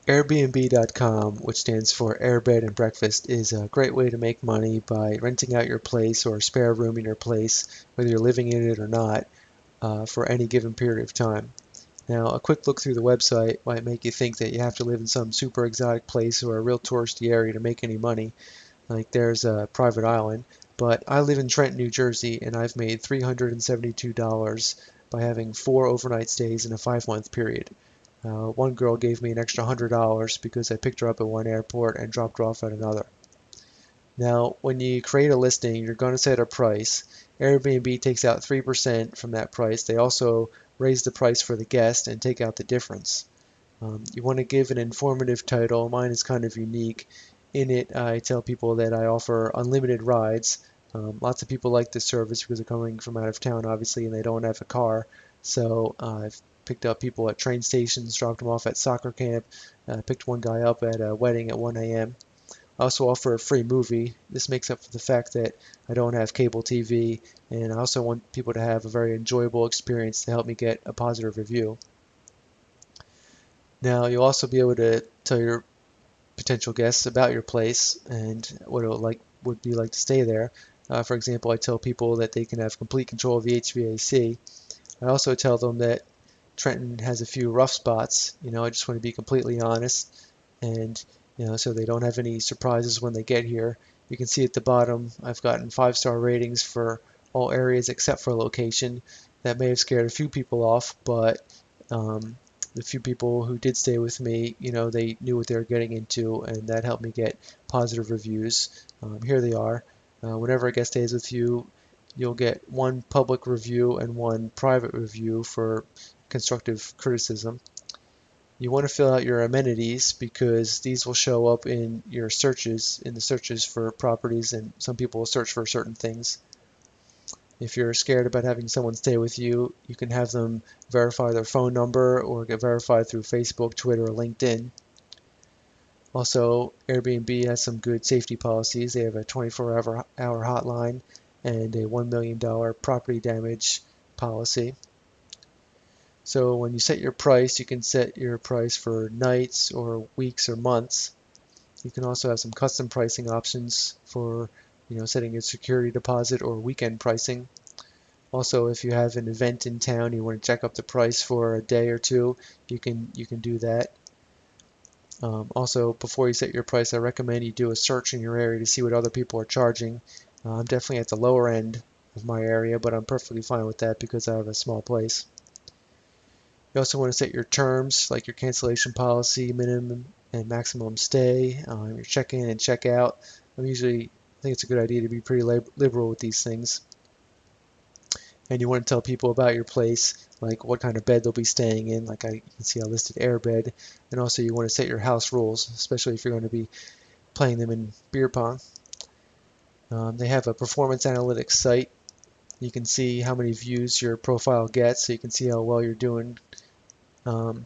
Airbnb.com, which stands for Air Bed and Breakfast, is a great way to make money by renting out your place or a spare room in your place, whether you're living in it or not, for any given period of time. Now, a quick look through the website might make you think that you have to live in some super exotic place or a real touristy area to make any money, like there's a private island. But I live in Trenton, New Jersey, and I've made $372 by having 4 overnight stays in a 5-month period. One girl gave me an extra $100 because I picked her up at one airport and dropped her off at another. Now, when you create a listing, you're going to set a price. Airbnb takes out 3% from that price. They also raise the price for the guest and take out the difference. You want to give an informative title. Mine is kind of unique. In it, I tell people that I offer unlimited rides. Lots of people like this service because they're coming from out of town, obviously, and they don't have a car. So I've picked up people at train stations, dropped them off at soccer camp, picked one guy up at a wedding at 1 a.m. I also offer a free movie. This makes up for the fact that I don't have cable TV, and I also want people to have a very enjoyable experience to help me get a positive review. Now, you'll also be able to tell your potential guests about your place and what it would be like to stay there. For example, I tell people that they can have complete control of the HVAC. I also tell them that Trenton has a few rough spots. I just want to be completely honest, and so they don't have any surprises when they get here. You can see at the bottom, I've gotten 5-star ratings for all areas except for location. That may have scared a few people off, but the few people who did stay with me, they knew what they were getting into, and that helped me get positive reviews. Here they are. Whenever a guest stays with you, you'll get one public review and one private review for constructive criticism. You want to fill out your amenities because these will show up in your searches, in the searches for properties, and some people will search for certain things. If you're scared about having someone stay with you, you can have them verify their phone number or get verified through Facebook, Twitter, or LinkedIn. Also, Airbnb has some good safety policies. They have a 24-hour hotline and a $1 million property damage policy. So when you set your price, you can set your price for nights or weeks or months. You can also have some custom pricing options for setting a security deposit or weekend pricing. Also, if you have an event in town, you want to jack up the price for a day or two, you can do that. Also, before you set your price, I recommend you do a search in your area to see what other people are charging. I'm definitely at the lower end of my area, but I'm perfectly fine with that because I have a small place. You also want to set your terms, like your cancellation policy, minimum and maximum stay, your check-in and check-out. I think it's a good idea to be pretty liberal with these things. And you want to tell people about your place, like what kind of bed they'll be staying in. Like you can see I listed air bed. And also you want to set your house rules, especially if you're going to be playing them in beer pong. They have a performance analytics site. You can see how many views your profile gets, so you can see how well you're doing. And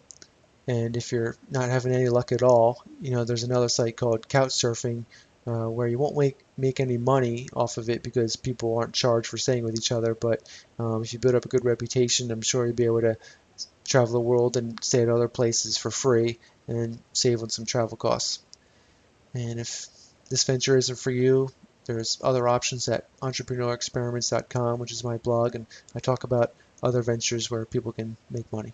if you're not having any luck at all, there's another site called Couchsurfing where you won't make any money off of it because people aren't charged for staying with each other. But if you build up a good reputation, I'm sure you'll be able to travel the world and stay at other places for free and save on some travel costs. And if this venture isn't for you, there's other options at entrepreneurexperiments.com, which is my blog, and I talk about other ventures where people can make money.